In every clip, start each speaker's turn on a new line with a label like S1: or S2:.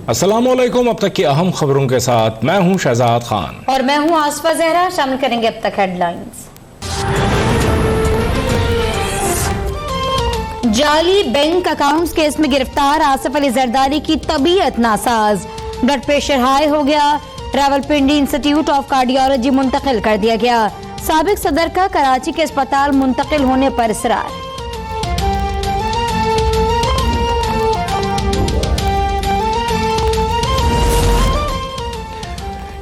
S1: अस्सलामुअलैकुम। अब तक की अहम खबरों के साथ मैं हूं शहजाद खान
S2: और मैं हूं आसफा जहरा। शामिल करेंगे अब तक हेडलाइंस। जाली बैंक अकाउंट्स केस में गिरफ्तार आसिफ अली जरदारी की तबीयत नासाज, ब्लड प्रेशर हाई हो गया, रावलपिंडी इंस्टीट्यूट ऑफ कार्डियोलॉजी मुंतकिल कर दिया गया। साबिक सदर का कराची के अस्पताल मुंतकिल होने पर इसरार।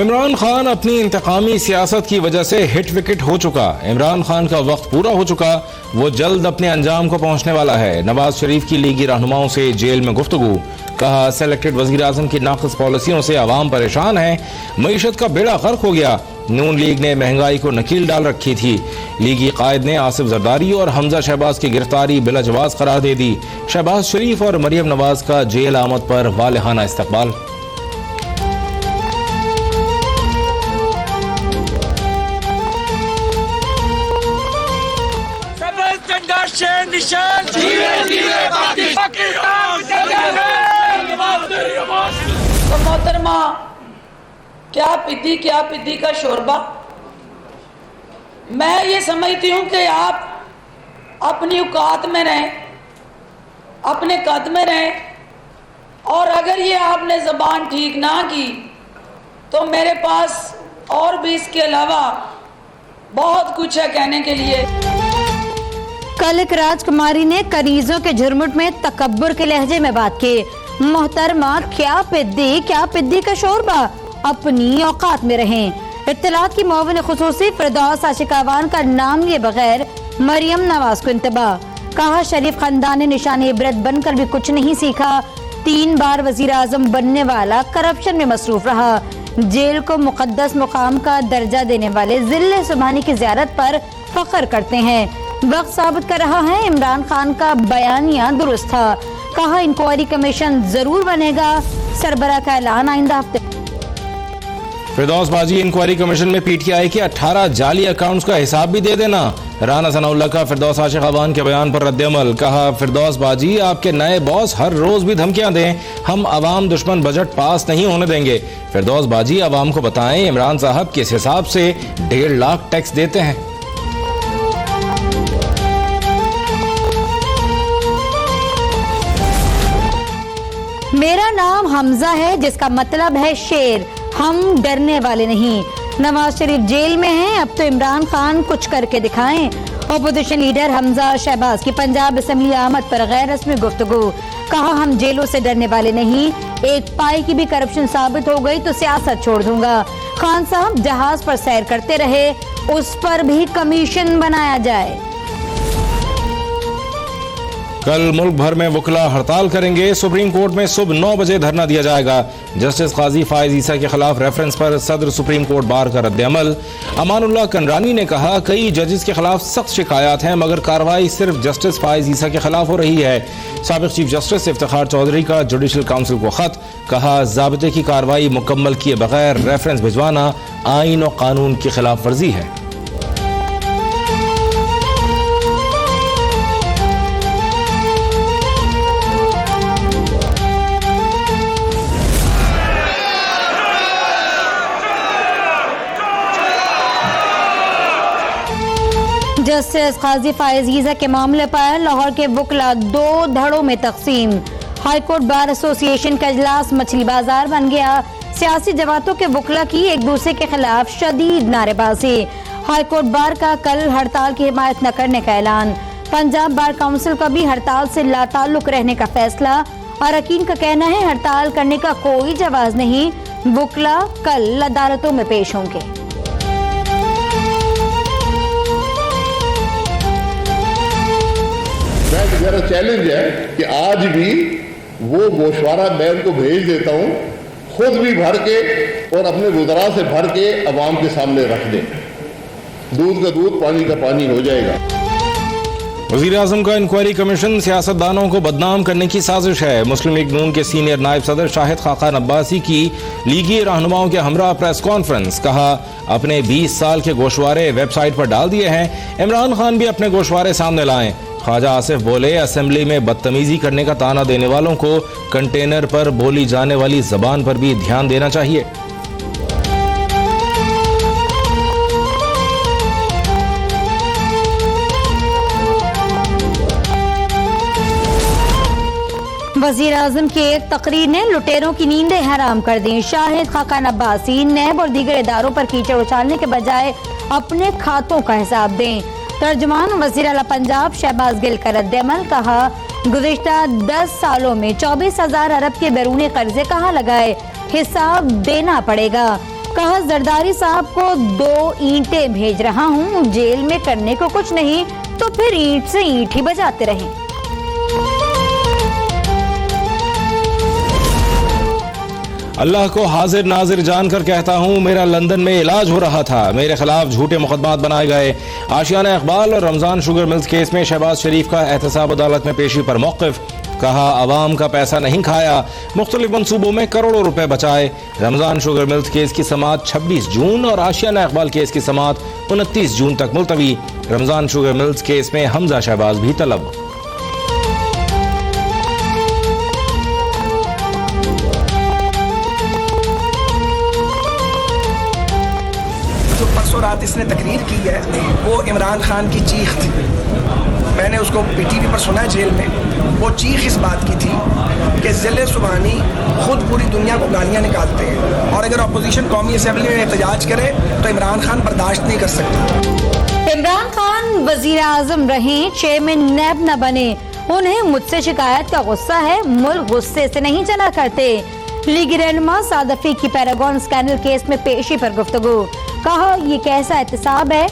S1: इमरान खान अपनी इंतकामी सियासत की वजह से हिट विकेट हो चुका। इमरान खान का वक्त पूरा हो चुका, वो जल्द अपने अंजाम को पहुंचने वाला है। नवाज शरीफ की लीगी रहनुमाओं से जेल में गुफ्तगू, कहा सेलेक्टेड वजीर आजम की नाक़िस पॉलिसियों से अवाम परेशान है, मईशत का बेड़ा गर्क हो गया। नून लीग ने महंगाई को नकील डाल रखी थी। लीगी कायद ने आसिफ जरदारी और हमजा शहबाज की गिरफ्तारी बिलाजवाज करार दे दी। शहबाज शरीफ और मरियम नवाज का जेल आमद पर वालिहाना इस्तकबाल।
S3: तो मोहतरमा क्या पिद्दी का शोरबा। मैं ये समझती हूँ कि आप अपनी औकात में रहें, अपने कद में रहें, और अगर ये आपने ज़बान ठीक ना की तो मेरे पास और भी इसके अलावा बहुत कुछ है कहने के लिए।
S2: कल एक राजकुमारी ने कनीजों के झुरमुट में तकब्बुर के लहजे में बात की। मोहतरमा क्या पिद्दी का शोरबा, अपनी औकात में रहें। इत्तलात की मुआविन खुसूसी फिरदौस आशिकावान का नाम लिए बगैर मरियम नवाज को इंतबाह, कहा शरीफ खानदान ने निशान इबरत बनकर भी कुछ नहीं सीखा। 3 बार वजीर आजम बनने वाला करप्शन में मसरूफ रहा। जेल को मुकद्दस मुकाम का दर्जा देने वाले जिले सुबहानी की ज़ियारत पर फख्र करते हैं। वक्त साबित कर रहा है इमरान खान का बयानिया दुरुस्त था, कहा इंक्वायरी कमीशन जरूर बनेगा। सरबरा का ऐलान आइंदा हफ्ते।
S1: फिरदौस बाजी इंक्वायरी कमीशन में पीटीआई के 18 जाली अकाउंट्स का हिसाब भी दे देना। राना सनाउल्लाह का फिरदौस आशिकावान के बयान पर रद्द-ए-अमल, कहा फिरदौस बाजी आपके नए बॉस हर रोज भी धमकियां दें, हम अवाम दुश्मन बजट पास नहीं होने देंगे। फिरदौस बाजी अवाम को बताएं इमरान साहब किस हिसाब से 1.5 लाख टैक्स देते हैं।
S2: मेरा नाम हमजा है जिसका मतलब है शेर, हम डरने वाले नहीं। नवाज शरीफ जेल में हैं, अब तो इमरान खान कुछ करके दिखाएं। अपोजिशन लीडर हमजा शहबाज की पंजाब असेंबली आमद पर गैर रस्मी गुफ्तगू, कहा हम जेलों से डरने वाले नहीं, एक पाई की भी करप्शन साबित हो गई तो सियासत छोड़ दूंगा। खान साहब जहाज पर सैर करते रहे, उस पर भी कमीशन बनाया जाए।
S1: कल मुल्क भर में वकला हड़ताल करेंगे। सुप्रीम कोर्ट में सुबह 9 बजे धरना दिया जाएगा। जस्टिस काजी फायज ईसा के खिलाफ रेफरेंस पर सदर सुप्रीम कोर्ट बार का रद्द-ए-अमल। अमानुल्लाह कंडरानी ने कहा कई जजेस के खिलाफ सख्त शिकायत हैं मगर कार्रवाई सिर्फ जस्टिस फायज ईसा के खिलाफ हो रही है। साबिक चीफ जस्टिस इफ्तिखार चौधरी का जुडिशल काउंसिल को खत, कहा ज़ाब्ते की कार्रवाई मुकम्मल किए बगैर रेफरेंस भिजवाना आईन और कानून की खिलाफ वर्जी है।
S2: जस्टिस काजी फायज ईसा के मामले पर लाहौर के वकला 2 धड़ों में तकसीम। हाईकोर्ट बार एसोसिएशन का इजलास मछली बाजार बन गया। सियासी जमातों के वकला की एक दूसरे के खिलाफ शदीद नारेबाजी। हाईकोर्ट बार का कल हड़ताल की हिमायत न करने का ऐलान। पंजाब बार काउंसिल का भी हड़ताल से लाताल्लुक रहने का फैसला। अरकान का कहना है हड़ताल करने का कोई जवाज नहीं, वकला कल अदालतों में पेश होंगे।
S4: मेरा चैलेंज है कि आज भी वो गोशवारा मैं उनको भेज देता हूँ, खुद भी भर के और अपने गुजरा से भर के अवाम के सामने रख दें। दूध का दूध पानी का पानी हो जाएगा।
S1: वज़ीर आज़म का इंक्वायरी कमीशन सियासतदानों को बदनाम करने की साजिश है। मुस्लिम लीग नून के सीनियर नायब सदर शाहिद खाकान अब्बासी की लीगी रहनुमाओं के हमरा प्रेस कॉन्फ्रेंस, कहा अपने 20 साल के गोशवारे वेबसाइट पर डाल दिए हैं, इमरान खान भी अपने गोशवारे सामने लाएं। ख्वाजा आसिफ बोले, असेंबली में बदतमीजी करने का ताना देने वालों को कंटेनर पर बोली जाने वाली जबान पर भी ध्यान देना चाहिए।
S2: वजीर आजम की एक तकरीर ने लुटेरों की नींदें हराम कर दी। शाहिद, खाकान अब्बासी, नैब और दीगर इदारों पर कीचड़ उछालने के बजाय अपने खातों का हिसाब दें। तर्जुमान वजीर आला पंजाब शहबाज गिल का रद्द-ए-अमल, कहा गुज़िश्ता 10 सालों में 24,000 अरब के बैरूनी कर्जे कहाँ लगाए, हिसाब देना पड़ेगा। कहा जरदारी साहब को 2 ईंटें भेज रहा हूँ, जेल में करने को कुछ नहीं तो फिर ईंट से ईंट ही बजाते रहें।
S1: अल्लाह को हाजिर नाजिर जानकर कहता हूँ, मेरा लंदन में इलाज हो रहा था, मेरे खिलाफ झूठे मुकदमात बनाए गए। आशियाना इकबाल और रमजान शुगर मिल्स केस में शहबाज शरीफ का एहतसाब अदालत में पेशी पर मौक़िफ़, कहा अवाम का पैसा नहीं खाया, मुख्तलिफ मनसूबों में करोड़ों रुपए बचाए। रमजान शुगर मिल्स केस की समाअत 26 जून और आशियाना इकबाल केस की समाअत 29 जून तक मुलतवी। रमजान शुगर मिल्स केस में हमजा शहबाज भी तलब।
S5: परसों रात इसने तकरीर की है वो इमरान खान की चीख थी। मैंने उसको पीटीवी पर सुना जेल में। वो चीख इस बात की थी कि ज़िले सुबहानी खुद पूरी दुनिया को गालियाँ निकालते हैं और अगर अपोजिशन कौमी असम्बली में एहतजाज करे तो इमरान खान बर्दाश्त नहीं कर सकते।
S2: इमरान खान वजीर आजम रहें, चेयरमैन नैब न बने, उन्हें मुझसे शिकायत का गुस्सा है, मुल्क गुस्से से नहीं चला करते। लीगी रहनुमा सादफी की पैरागॉन स्कैंडल केस में पेशी पर गुफ्तगू, कहा ये कैसा एहतसाब है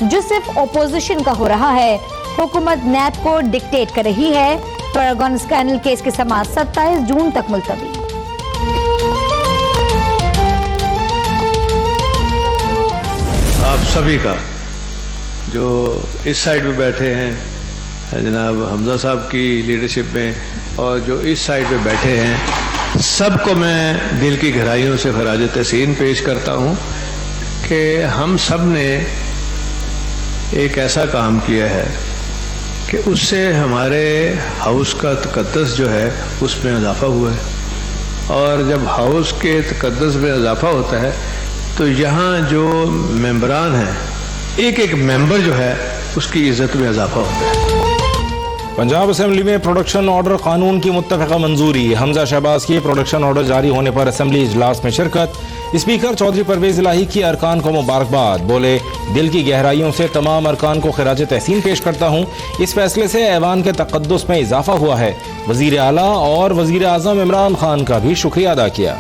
S2: जो सिर्फ ओपोजिशन का हो रहा है, हुकूमत नैब को डिक्टेट कर रही है। पैरागॉन स्कैंडल केस की समाअत 27 जून तक मुलतवी।
S6: आप सभी का जो इस साइड पे बैठे हैं जनाब हमजा साहब की लीडरशिप में और जो इस साइड पे बैठे हैं, सबको मैं दिल की गहराइयों से खराज तहसीन पेश करता हूँ कि हम सब ने एक ऐसा काम किया है कि उससे हमारे हाउस का तकद्दस जो है उसमें इजाफा हुआ है। और जब हाउस के तकद्दस में इजाफा होता है तो यहाँ जो मेंबरान हैं, एक एक मेंबर जो है उसकी इज्जत में इजाफा होता है।
S1: पंजाब असेंबली में प्रोडक्शन ऑर्डर कानून की मुत्तफ़िक़ा मंजूरी। हमजा शहबाज की प्रोडक्शन ऑर्डर जारी होने पर असेंबली इजलास में शिरकत। स्पीकर चौधरी परवेज इलाही की अरकान को मुबारकबाद, बोले दिल की गहराइयों से तमाम अरकान को खिराज तहसीन पेश करता हूँ। इस फैसले से ऐवान के तक़द्दुस में इजाफा हुआ है। वज़ीर आला और वज़ीर आज़म इमरान खान का भी शुक्रिया अदा किया।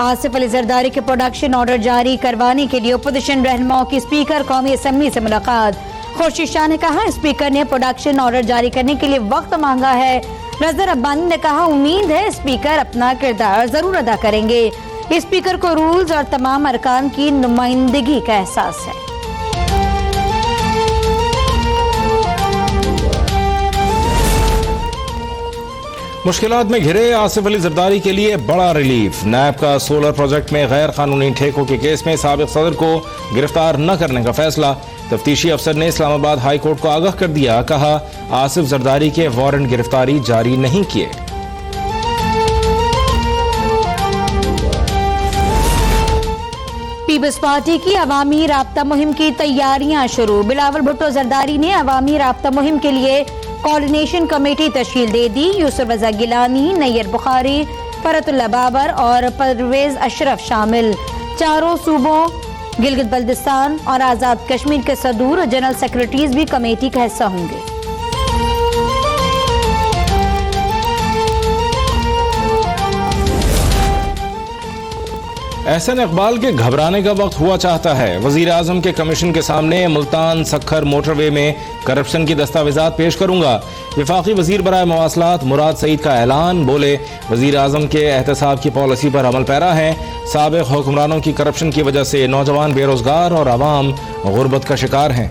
S2: आसिफ अली जरदारी के प्रोडक्शन ऑर्डर जारी करवाने के लिए अपोजिशन रहनुमाओं की स्पीकर कौमी असेंबली से मुलाकात। खुर्शीद शाह ने कहा स्पीकर ने प्रोडक्शन ऑर्डर जारी करने के लिए वक्त मांगा है। नजर अब्बानी ने कहा उम्मीद है स्पीकर अपना किरदार जरूर अदा करेंगे। स्पीकर को रूल्स और तमाम अरकान की नुमाइंदगी का एहसास है।
S1: मुश्किलात में घिरे आसिफ अली जरदारी के लिए बड़ा रिलीफ। नैब का सोलर प्रोजेक्ट में गैर कानूनी ठेकों के केस में साबिक सदर को गिरफ्तार न करने का फैसला। तफ्तीशी अफसर ने इस्लामाबाद हाई कोर्ट को आगाह कर दिया, कहा आसिफ जरदारी के वारंट गिरफ्तारी जारी नहीं किए।
S2: पीपल्स पार्टी की अवामी राब्ता मुहिम की तैयारियां शुरू। बिलावल भुट्टो जरदारी ने अवामी राब्ता मुहिम के लिए कोऑर्डिनेशन कमेटी तश्कील दे दी। यूसुफ रजा गिलानी, नैयर बुखारी, फरतुल्लाह बाबर और परवेज अशरफ शामिल। चारों सूबों गिलगित बल्दिस्तान और आज़ाद कश्मीर के सदूर और जनरल सेक्रेटरीज भी कमेटी का हिस्सा होंगे।
S1: एहसन इकबाल के घबराने का वक्त हुआ चाहता है। वजीर आजम के कमीशन के सामने मुल्तान सखर मोटरवे में करप्शन की दस्तावेजात पेश करूंगा। वफाकी वजीर बराए मवासलात मुराद सईद का ऐलान, बोले वजीर आजम के एहतसाब की पॉलिसी पर अमल पैरा है। साबिक हुक्मरानों की करप्शन की वजह से नौजवान बेरोजगार और आवाम गुर्बत का शिकार हैं।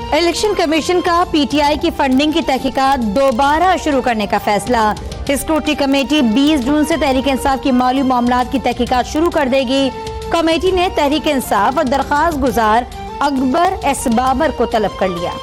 S2: इलेक्शन कमीशन का पीटीआई की फंडिंग की तहकीकात दोबारा शुरू करने का फैसला। स्क्रूटनी कमेटी 20 जून से तहरीक इंसाफ की माली मामलात की तहकीकात शुरू कर देगी। कमेटी ने तहरीक इंसाफ और दरख्वास्त गुजार अकबर एस बाबर को तलब कर लिया।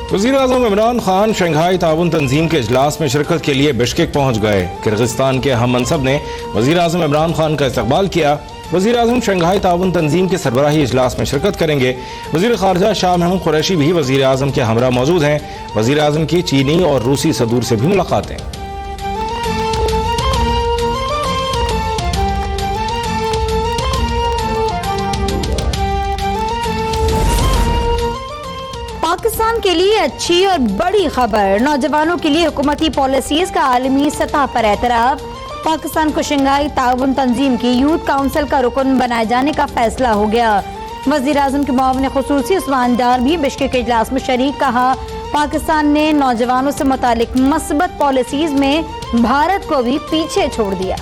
S1: वज़ीर-ए-आज़म इमरान खान शंघाई ताउन तंजीम के इजलास में शिरकत के लिए बिश्केक पहुंच गए। किर्गिस्तान के हम मनसब ने वज़ीर-ए-आज़म इमरान खान का इस्तकबाल किया। वज़ीर-ए-आज़म शंघाई ताउन तंजीम के सरबराही इजलास में शिरकत करेंगे। वज़ीर ख़ारजा शाह महमूद कुरैशी भी वज़ीर-ए-आज़म के हमरा मौजूद हैं। वज़ीर-ए-आज़म की चीनी और रूसी सदूर से भी मुलाकातें।
S2: पाकिस्तान के लिए अच्छी और बड़ी खबर, नौजवानों के लिए हुकूमती पॉलिसीज का आलमी सतह पर एतराफ। पाकिस्तान को शंघाई ताउन तंजीम की यूथ काउंसिल का रुकन बनाए जाने का फैसला हो गया। वज़ीर आज़म के मुआविन खुसूसी उस्मान डार भी बिश्केक के इजलास में शरीक। कहा, पाकिस्तान ने नौजवानों से मुतालिक मस्बत पॉलिसीज में भारत को भी पीछे छोड़ दिया।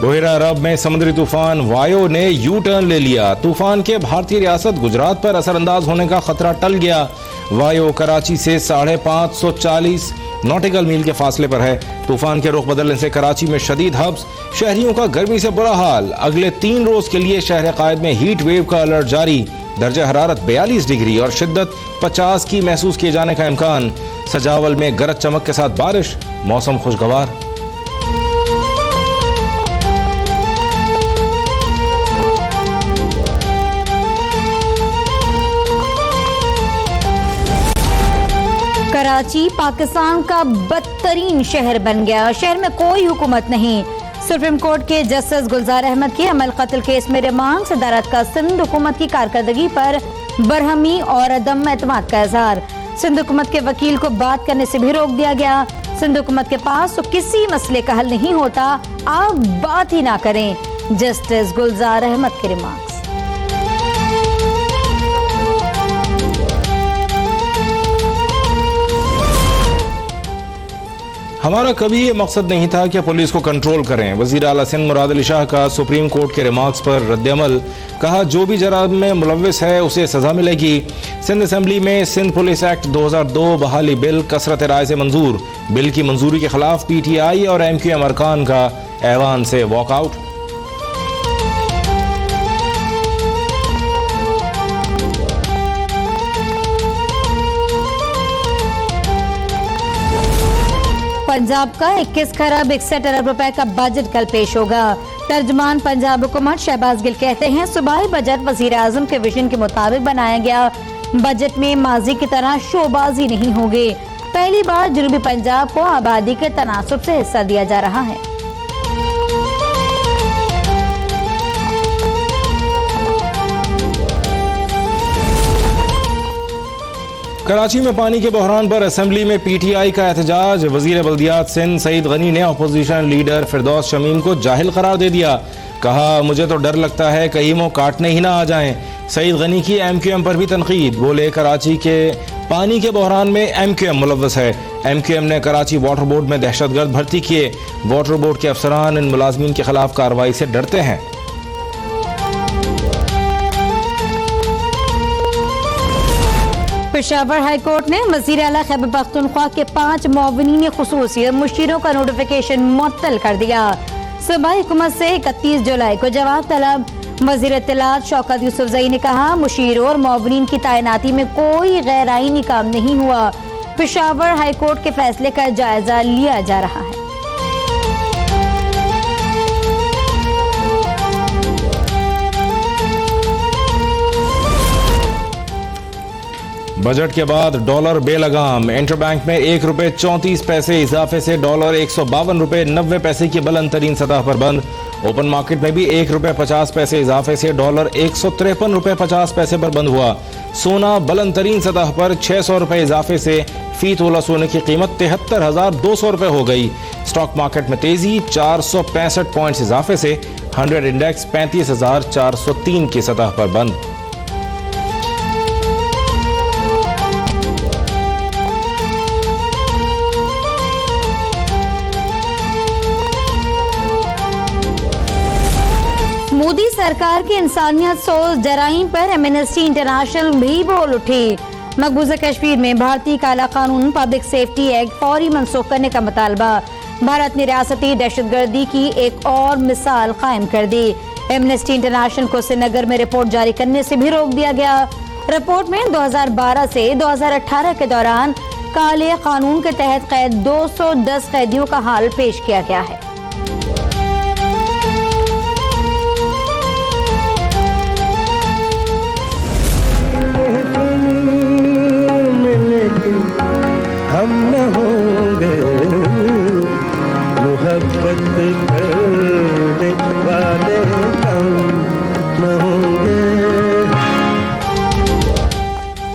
S1: बहेरा अरब में समुद्री तूफान वायो ने यू टर्न ले लिया। तूफान के भारतीय रियासत गुजरात पर असरअंदाज होने का खतरा टल गया। वायो कराची से 540 नॉटिकल मील के फासले पर है। तूफान के रुख बदलने से कराची में शदीद हब्स, शहरियों का गर्मी से बुरा हाल। अगले 3 रोज के लिए शहर कायद में हीट वेव का अलर्ट जारी। दर्जा हरारत 42 डिग्री और शिद्दत 50 की महसूस किए जाने का इम्कान। सजावल में गरज चमक के साथ बारिश, मौसम खुशगवार।
S2: कराची पाकिस्तान का बदतरीन शहर बन गया। शहर में कोई हुकूमत नहीं। सुप्रीम कोर्ट के जस्टिस गुलजार अहमद के अमल कत्ल केस में रिमांड सदारत का सिंध हुकूमत की कारकर्दगी पर बरहमी और अदम एतमाद का इजहार। सिंध हुकूमत के वकील को बात करने से भी रोक दिया गया। सिंध हुकूमत के पास तो किसी मसले का हल नहीं होता, आप बात ही ना करें। जस्टिस गुलजार अहमद के रिमार्क्स।
S1: हमारा कभी ये मकसद नहीं था कि पुलिस को कंट्रोल करें। वज़ीर आला सिंध मुराद अली शाह का सुप्रीम कोर्ट के रिमार्क्स पर रद्दअमल। कहा, जो भी जराम में मुलव्विस है उसे सजा मिलेगी। सिंध असेंबली में सिंध पुलिस एक्ट 2002 बहाली बिल कसरत राय से मंजूर। बिल की मंजूरी के खिलाफ PTI और MQM अरकान का ऐवान से वॉकआउट।
S2: पंजाब का 21 खरब 61 अरब रुपए का बजट कल पेश होगा। तर्जुमान पंजाब हुकूमत शहबाज गिल कहते हैं, सूबाई बजट वज़ीर आज़म के विजन के मुताबिक बनाया गया। बजट में माजी की तरह शोबाजी नहीं होगी। पहली बार जनूबी पंजाब को आबादी के तनासुब से हिस्सा दिया जा रहा है।
S1: कराची में पानी के बहरान पर असेंबली में PTI का एहतजाज। वजीर बल्दियात सिंध सईद गनी ने अपोजिशन लीडर फिरदौस शमीम को जाहिल करार दे दिया। कहा, मुझे तो डर लगता है कहीं वो काटने ही ना आ जाएं। सईद गनी की MQM पर भी तनकीद। बोले, कराची के पानी के बहरान में MQM मुलव्वस है। MQM ने कराची वाटर बोर्ड में दहशतगर्द भर्ती किए। वाटर बोर्ड के अफसरान इन मुलाजमीन के खिलाफ कार्रवाई से डरते हैं।
S2: पेशावर हाई कोर्ट ने वज़ीर आला खैबर पख्तूनख्वा के 5 मुआविनीन खुसूसी और मुशीरों का नोटिफिकेशन मुअत्तल कर दिया। सूबाई हुकूमत से 31 जुलाई को जवाब तलब। वज़ीर इत्तलात शौकत यूसुफजई ने कहा, मुशीरों और मुआविनीन की तैनाती में कोई गैर आईनी काम नहीं हुआ। पेशावर हाई कोर्ट के फैसले का जायजा लिया जा रहा है।
S1: बजट के बाद डॉलर बेलगाम। इंटरबैंक में ₹1.34 इजाफे से डॉलर $152.90 की बुलंद तरीन सतह पर बंद। ओपन मार्केट में भी ₹1.50 इजाफे से डॉलर $153.50 पर बंद हुआ। सोना बुलंद तरीन सतह पर ₹600 इजाफे से फी तोला सोने की कीमत ₹73,200 हो गई। स्टॉक मार्केट में तेजी, 465 पॉइंट्स इजाफे से 100 इंडेक्स 35,403 की सतह पर बंद।
S2: सरकार की इंसानियत सोच जराइम पर एमनेस्टी इंटरनेशनल भी बोल उठी। मकबूजा कश्मीर में भारतीय काला कानून पब्लिक सेफ्टी एक्ट फौरी मनसूख करने का मुतालबा। भारत ने रियासती दहशतगर्दी की एक और मिसाल कायम कर दी। एमनेस्टी इंटरनेशनल को श्रीनगर में रिपोर्ट जारी करने से भी रोक दिया गया। रिपोर्ट में 2012 से 2018 के दौरान काले कानून के तहत कैद 210 कैदियों का हाल पेश किया गया है।
S7: हम न होंगे मोहब्बत करने वाले, हम न होंगे।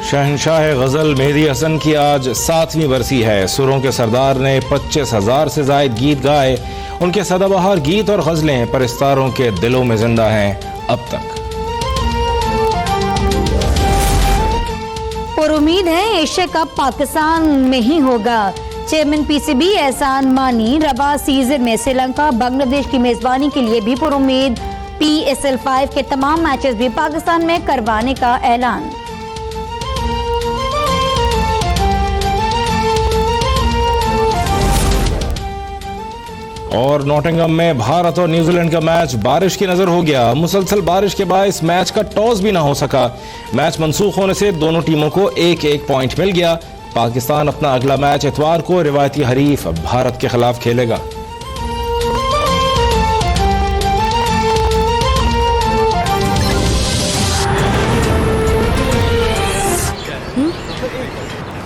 S1: शहंशाह गजल मेहदी हसन की आज 7वीं बरसी है। सुरों के सरदार ने 25,000 से जायद गीत गाए। उनके सदाबहार गीत और गजलें परस्तारों के दिलों में जिंदा हैं अब तक।
S2: और उम्मीद है एशिया कप पाकिस्तान में ही होगा। चेयरमैन पीसीबी एहसान मानी रवा सीजन में श्रीलंका बांग्लादेश की मेजबानी के लिए भी पुर उम्मीद। PSL 5 के तमाम मैचेस भी पाकिस्तान में करवाने का ऐलान।
S1: और नॉटिंघम में भारत और न्यूजीलैंड का मैच बारिश की नजर हो गया। मुसलसल बारिश के बायस मैच का टॉस भी ना हो सका। मैच मंसूख होने से दोनों टीमों को एक एक पॉइंट मिल गया। पाकिस्तान अपना अगला मैच इतवार को रिवायती हरीफ भारत के खिलाफ खेलेगा।